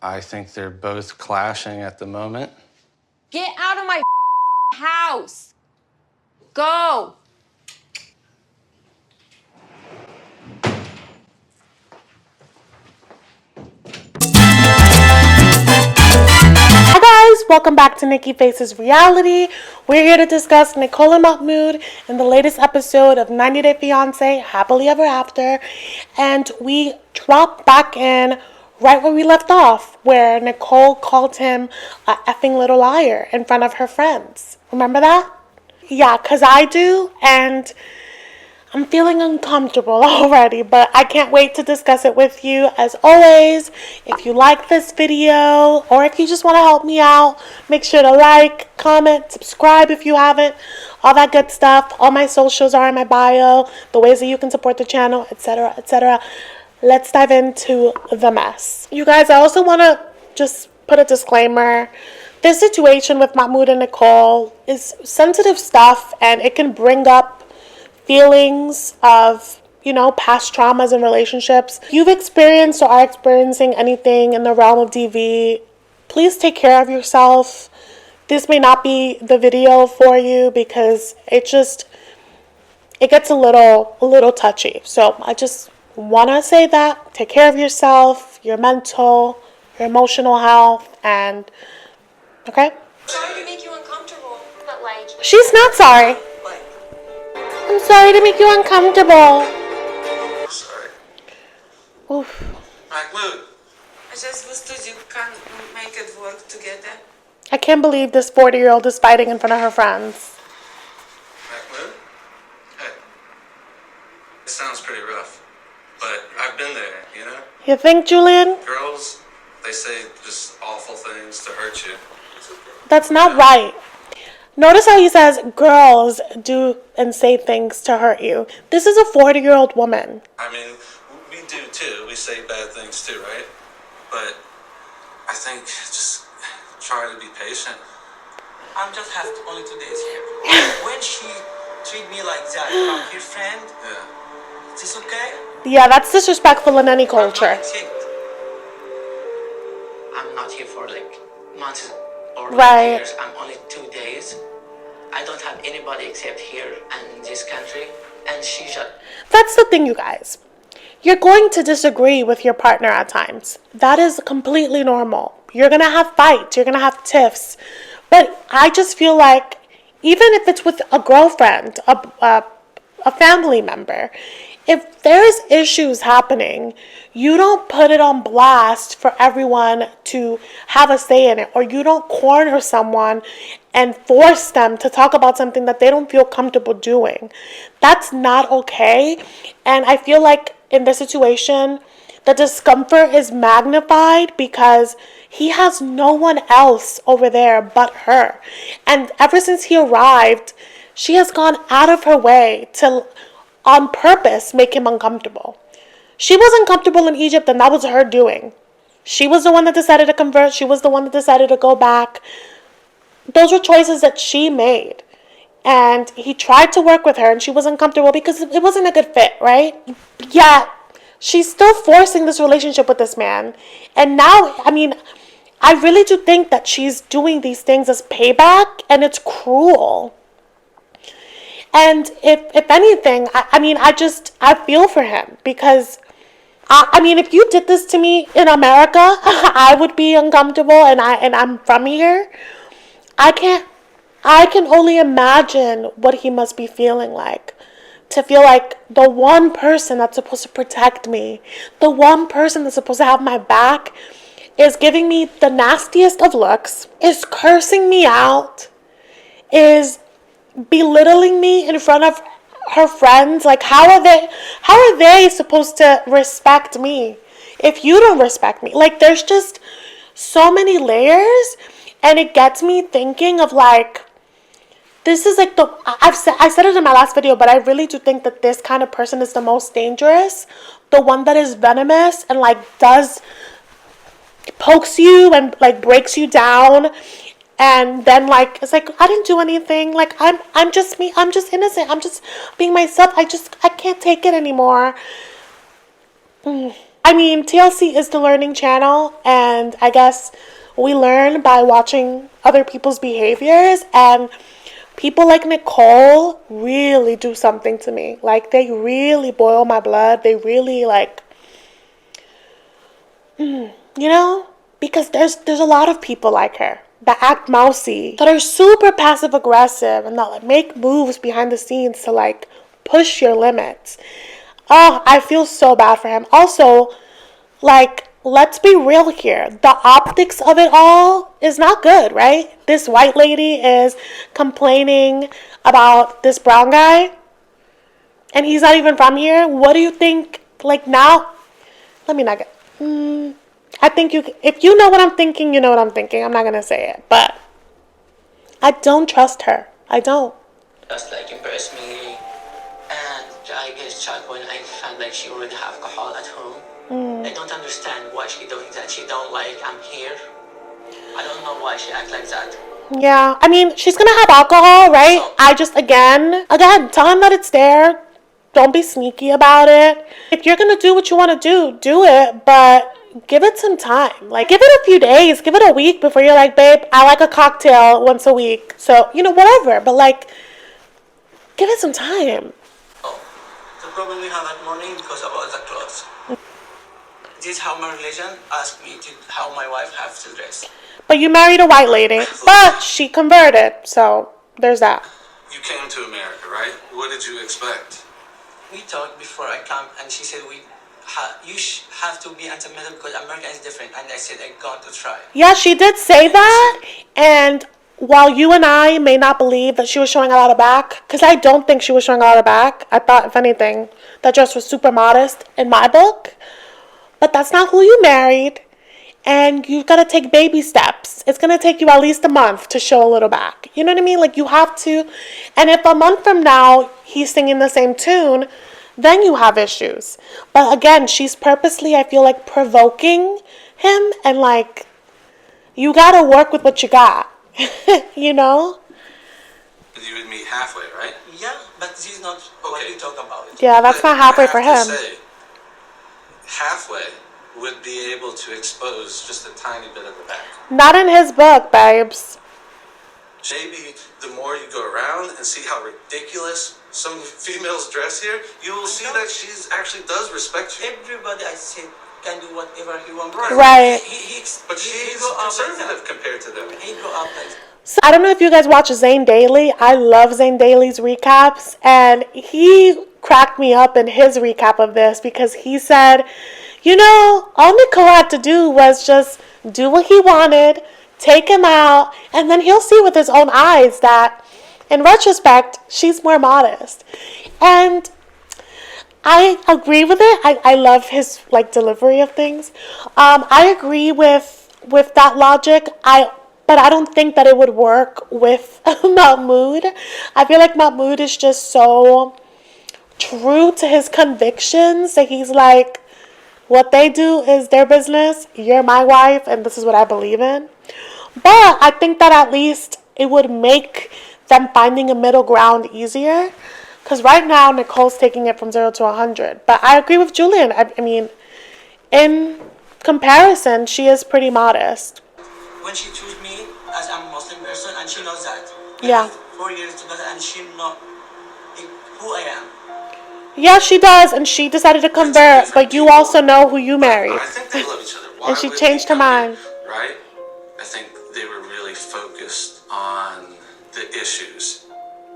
I think they're both clashing at the moment. Get out of my house. Go. Hi guys, welcome back to Nikki Faces Reality. We're here to discuss Nicole and Mahmoud in the latest episode of 90 Day Fiancé, Happily Ever After. And we dropped back in right where we left off, where Nicole called him a effing little liar in front of her friends. Remember that? Yeah, because I do, and I'm feeling uncomfortable already, but I can't wait to discuss it with you. As always, if you like this video or if you just want to help me out, make sure to like, comment, subscribe if you haven't, all that good stuff. All my socials are in my bio, the ways that you can support the channel, etc., etc. Let's dive into the mess. You guys, I also want to just put a disclaimer. This situation with Mahmoud and Nicole is sensitive stuff, and it can bring up feelings of, past traumas and relationships. If you've experienced or are experiencing anything in the realm of DV, please take care of yourself. This may not be the video for you because it gets a little touchy. So I just want to say that. Take care of yourself, your mental, your emotional health, and okay? Sorry to make you uncomfortable, but She's not sorry. I'm sorry to make you uncomfortable. Sorry. Oof. Mahmoud. I just wish that you can make it work together. I can't believe this 40-year-old is fighting in front of her friends. Mahmoud? Hey. It sounds pretty rough, but I've been there, you know? You think, Julian? Girls, they say just awful things to hurt you. That's not right. Notice how he says girls do and say things to hurt you. This is a 40-year-old woman. I mean, we do too. We say bad things too, right? But I think just try to be patient. I'm just have only 2 days here. When she treat me like that from her friend, Yeah. is this okay? Yeah, that's disrespectful in any culture. I'm not here for like months or Right. years. I'm only 2 days. I don't have anybody except here and this country. And she just... That's the thing, you guys. You're going to disagree with your partner at times. That is completely normal. You're going to have fights. You're going to have tiffs. But I just feel like even if it's with a girlfriend, a family member, if there's issues happening, you don't put it on blast for everyone to have a say in it, or you don't corner someone and force them to talk about something that they don't feel comfortable doing. That's not okay. And I feel like in this situation, the discomfort is magnified because he has no one else over there but her. And ever since he arrived, she has gone out of her way to, on purpose, make him uncomfortable. She was uncomfortable in Egypt, and that was her doing. She was the one that decided to convert. She was the one that decided to go back. Those were choices that she made. And he tried to work with her, and she was uncomfortable because it wasn't a good fit, right? Yet, she's still forcing this relationship with this man. And now, I really do think that she's doing these things as payback, and it's cruel. And if anything, I feel for him because, if you did this to me in America, I would be uncomfortable, and I'm from here. I can only imagine what he must be feeling like. To feel like the one person that's supposed to protect me, the one person that's supposed to have my back, is giving me the nastiest of looks, is cursing me out, is belittling me in front of her friends. Like, how are they supposed to respect me if you don't respect me? Like, there's just so many layers, and it gets me thinking of like, this is like I said it in my last video, but I really do think that this kind of person is the most dangerous. The one that is venomous and like pokes you and like breaks you down, and then like it's like, I didn't do anything. Like I'm just me. I'm just innocent. I'm just being myself. I can't take it anymore. I I mean, TLC is the learning channel, and I guess we learn by watching other people's behaviors, and people like Nicole really do something to me. Like, they really boil my blood. They really, like, you know? Because there's a lot of people like her that act mousy, that are super passive aggressive, and that like make moves behind the scenes to like push your limits. Oh, I feel so bad for him. Also, like, let's be real here. The optics of it all is not good, right? This white lady is complaining about this brown guy, and he's not even from here. What do you think? Like, now, let me not get. I think if you know what I'm thinking, you know what I'm thinking. I'm not gonna say it, but I don't trust her. I don't. Just like embarrassed me, and I get shocked when I found like she already have alcohol at home. I don't understand why she doing that. She don't like I'm here. I don't know why she act like that. Yeah, I mean, she's gonna have alcohol, right? So, I just, again, tell him that it's there. Don't be sneaky about it. If you're gonna do what you wanna do it, but give it some time. Like, give it a few days, give it a week before you're like, babe, I like a cocktail once a week. So, whatever, but like, give it some time. oh, the problem we have that morning because about the clothes. This is how my religion asked me to how my wife have to dress. But you married a white lady, but she converted, so there's that. You came to America, right? What did you expect? We talked before I come, and she said you have to be anti-metal because America is different. And I said I'm going to try. Yeah, she did say that, and while you and I may not believe that she was showing a lot of back, because I don't think she was showing a lot of back. I thought, if anything, that dress was super modest in my book. But that's not who you married, and you've got to take baby steps. It's going to take you at least a month to show a little back. You know what I mean? Like, you have to. And if a month from now he's singing the same tune, then you have issues. But again, she's purposely, I feel like, provoking him, and like, you got to work with what you got. You know? You would meet halfway, right? Yeah, but this is not what you talk about. Yeah, that's not halfway for I have him. to say, halfway would be able to expose just a tiny bit of the back. Not in his book, babes. Maybe the more you go around and see how ridiculous some females dress here, you will see that she actually does respect you. Everybody I said can do whatever he wants. Right. But she's conservative compared to them. He grew up like So, I don't know if you guys watch Zane Daily. I love Zane Daily's recaps, and he cracked me up in his recap of this because he said, all Nicole had to do was just do what he wanted, take him out, and then he'll see with his own eyes that, in retrospect, she's more modest. And I agree with it. I love his delivery of things. I agree with that logic. But I don't think that it would work with Mahmoud. I feel like Mahmoud is just so true to his convictions that he's like, what they do is their business. You're my wife, and this is what I believe in. But I think that at least it would make them finding a middle ground easier. Because right now, Nicole's taking it from 0 to 100. But I agree with Julian. I mean, in comparison, she is pretty modest. when she chose me as a Muslim person, and she knows that. Yeah. 4 years together, and she know who I am. Yeah, she does, and she decided to convert, but you also know who you married. I think they love each other. Why And she would changed they her come mind. here, right? I think they were really focused on the issues.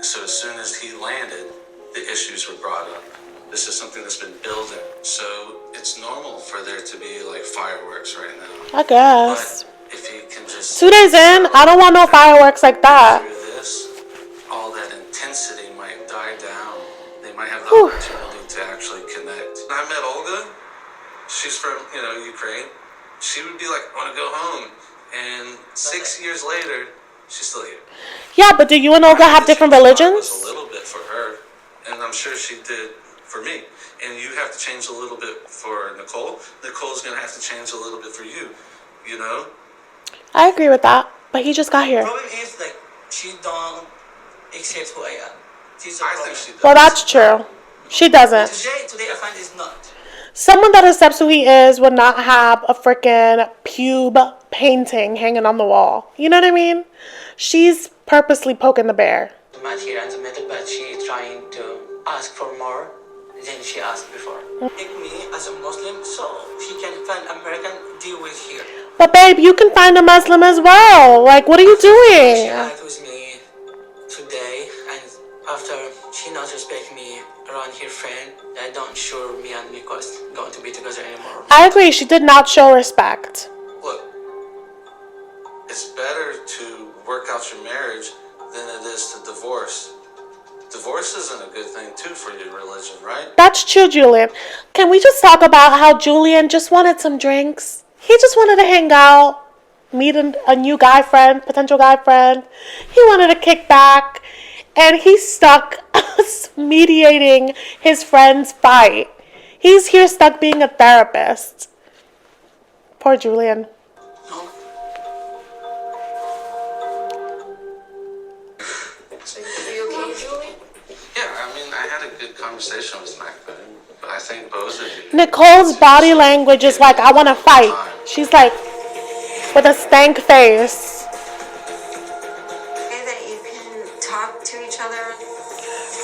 So as soon as he landed, the issues were brought up. This is something that's been building. So it's normal for there to be like fireworks right now. I guess. But if he can just 2 days in, I don't want no fireworks like that. through this, all that intensity might die down. They might have the Whew. opportunity to actually connect. I met Olga. She's from, Ukraine. She would be like, I want to go home. And 6 years later, she's still here. Yeah, but do you and Olga have different It was religions? a little bit for her, and I'm sure she did for me. And you have to change a little bit for Nicole. Nicole's going to have to change a little bit for you, I agree with that, but he just got here. Problem is like she don't accept who I am. She's a I problem. think she does. Well, that's true. She doesn't. Today I find it's not. Someone that accepts who he is would not have a freaking pube painting hanging on the wall. You know what I mean? She's purposely poking the bear. Met here in the middle, but she trying to ask for more than she asked before. Take me as a Muslim so she can find American deal with here. But babe, you can find a Muslim as well. Like, what are you She doing? lied with me today, and after she not respect me around her friend, I don't sure me and Nicole going to be together anymore. I agree. She did not show respect. Look, it's better to work out your marriage than it is to divorce. Divorce isn't a good thing, too, for your religion, right? That's true, Julian. Can we just talk about how Julian just wanted some drinks? He just wanted to hang out, meet a new guy friend, potential guy friend. He wanted to kick back, and he's stuck mediating his friend's fight. He's here stuck being a therapist. Poor Julian. No. Are you okay, Julie? Yeah, I mean, I had a good conversation with Mahmoud, but I think both of you... Nicole's body language is like, I want to fight. She's like, with a stank face. Say that you can talk to each other.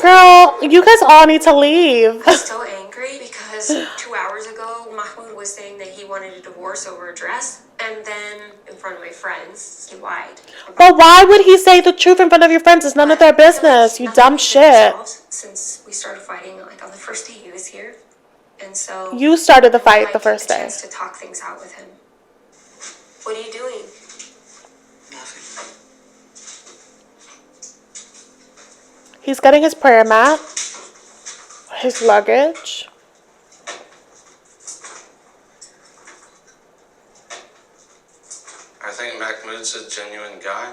Girl, you guys all need to leave. I'm still angry because 2 hours ago, Mahmoud was saying that he wanted a divorce over a dress. And then, in front of my friends, he lied. But why would he say the truth in front of your friends? It's none of their business, you dumb shit. Since we started fighting, like on the first day he was here. And so... You started the fight I'd the like first a day. chance to talk things out with him. What are you doing? Nothing. He's getting his prayer mat, his luggage. I think Mahmoud's a genuine guy.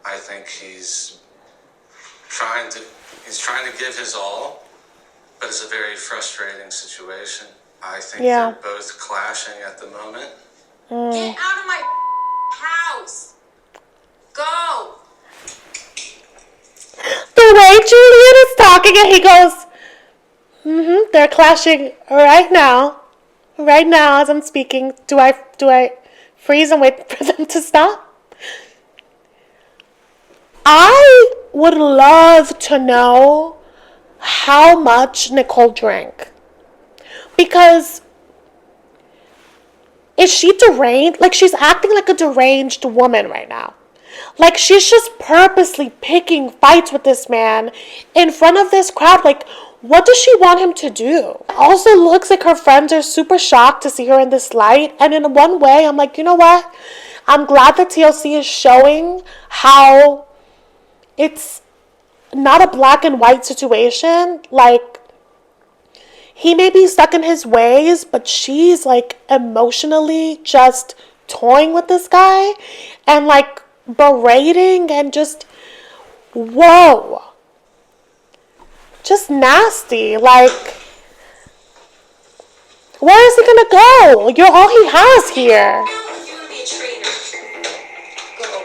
I think he's trying to give his all, but it's a very frustrating situation. I think Yeah. they're both clashing at the moment. Get out of my house! Go! The way Julian is talking and he goes, they're clashing right now. Right now as I'm speaking. Do I freeze and wait for them to stop? I would love to know how much Nicole drank. Because is she deranged? Like, she's acting like a deranged woman right now. Like, she's just purposely picking fights with this man in front of this crowd. Like, what does she want him to do? Also looks like her friends are super shocked to see her in this light. And in one way, I'm like, you know what? I'm glad that TLC is showing how it's not a black and white situation. Like, he may be stuck in his ways, but she's like emotionally just toying with this guy and like berating and just, whoa. Just nasty. Like, where is he gonna go? You're all he has here. You would be a traitor. Go.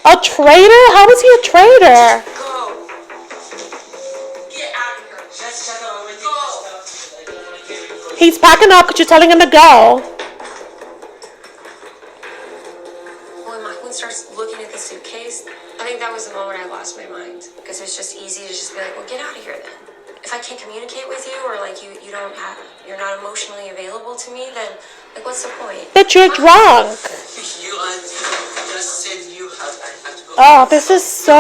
A traitor? How is he a traitor? Go. Get out of here. Just shut up and take Go. my stuff. I don't want to hear you. He's packing up because you're telling him to go. When Mahmoud starts looking at the suitcase, I think that was the moment I lost my mind. Because it's just easy to just be like, well, get out of here then. If I can't communicate with you, or like you're not emotionally available to me, then like what's the point? Bitch, you're drunk. You just said you have to go. Oh, this is so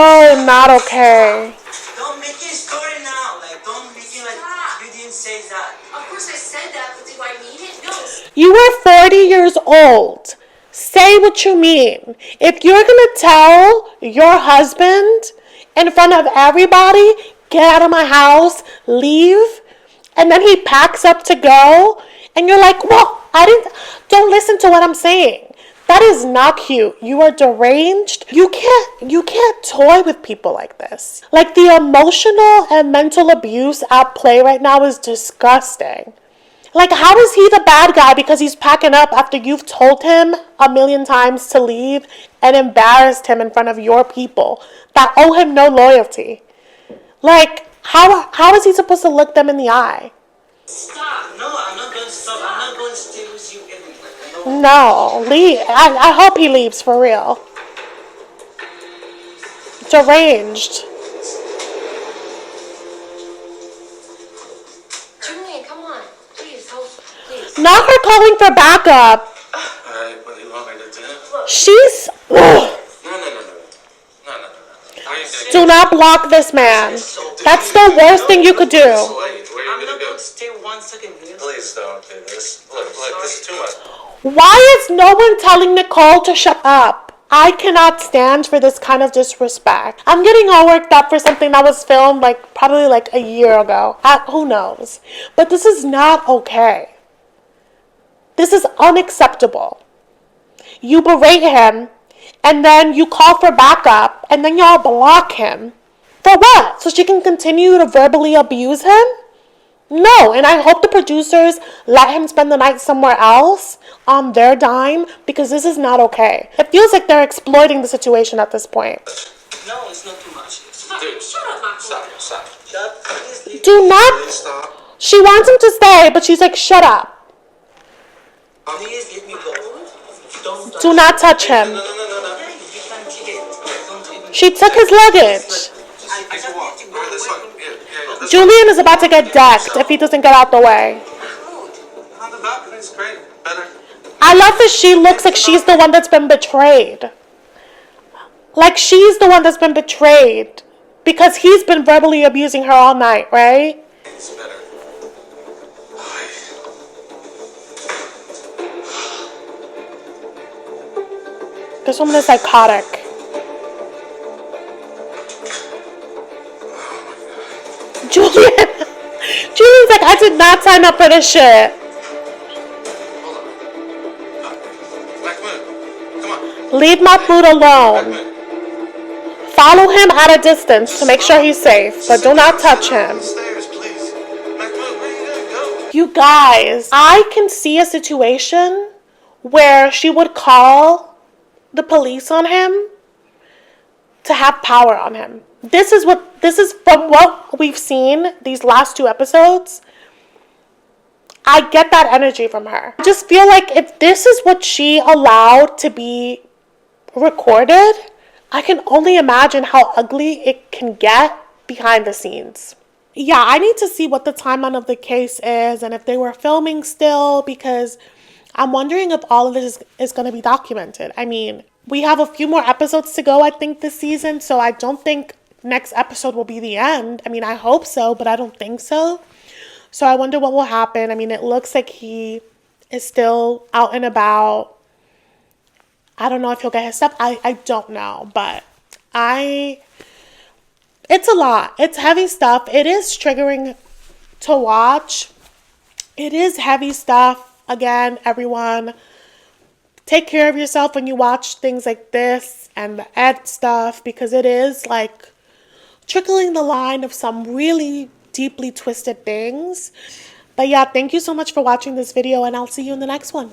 not okay. Don't make it a story now. Like, don't make it like you didn't say that. Of course I said that, but do I mean it? No. You are 40 years old. Say what you mean. If you're gonna tell your husband in front of everybody, get out of my house, leave, and then he packs up to go, and you're like, well, don't listen to what I'm saying. That is not cute. You are deranged. You can't toy with people like this. Like, the emotional and mental abuse at play right now is disgusting. Like, how is he the bad guy because he's packing up after you've told him 1,000,000 times to leave and embarrassed him in front of your people that owe him no loyalty? Like, how is he supposed to look them in the eye? Stop. No, I'm not going to stop. I'm not going to stay with you anymore. No, leave. I hope he leaves for real. Deranged. Julian, come on. Please, help. Please. Not her calling for backup. Alright, what do you want me to do? She's. Ugh. No. Why are you gonna Do not block this man. That's the worst thing you could do. Where are you I'm gonna not go? going to stay 1 second here. Please don't do this. Look, this is too much. Why is no one telling Nicole to shut up? I cannot stand for this kind of disrespect. I'm getting all worked up for something that was filmed probably a year ago. Who knows? But this is not okay. This is unacceptable. You berate him, and then you call for backup, and then y'all block him. For what? So she can continue to verbally abuse him? No, and I hope the producers let him spend the night somewhere else on their dime, because this is not okay. It feels like they're exploiting the situation at this point. No, it's not too much. Dude, shut up. Stop. Dad, please leave. Do not. Please stop. She wants him to stay, but she's like, shut up. Please let me go. Don't touch Do not touch him. No. Yeah, you can take it. Don't even. She took his luggage. I can walk. Alright, that's fine. Yeah. That's Julian is about to get decked if he doesn't get out the way. on the balcony's great. Better. I love that she looks like she's the one that's been betrayed. Like she's the one that's been betrayed. Because he's been verbally abusing her all night, right? It's better. This woman is psychotic. Julian's like, I did not sign up for this shit. Hold on. Mahmoud, come on. Leave Mahmoud alone. Mahmoud. Follow him at a distance to make sure he's safe, but do not touch him. Stairs, please. Mahmoud, where are you gonna go? You guys, I can see a situation where she would call the police on him to have power on him. This is from what we've seen these last 2 episodes. I get that energy from her. I just feel like if this is what she allowed to be recorded, I can only imagine how ugly it can get behind the scenes. Yeah, I need to see what the timeline of the case is and if they were filming still, because I'm wondering if all of this is going to be documented. I mean, we have a few more episodes to go, I think, this season, so I don't think next episode will be the end. I mean, I hope so, but I don't think so. So I wonder what will happen. I mean, it looks like he is still out and about. I don't know if he'll get his stuff. I don't know, but it's a lot. It's heavy stuff. It is triggering to watch. It is heavy stuff. Again, everyone, take care of yourself when you watch things like this and the Ed stuff, because it is trickling the line of some really deeply twisted things. But yeah, thank you so much for watching this video, and I'll see you in the next one.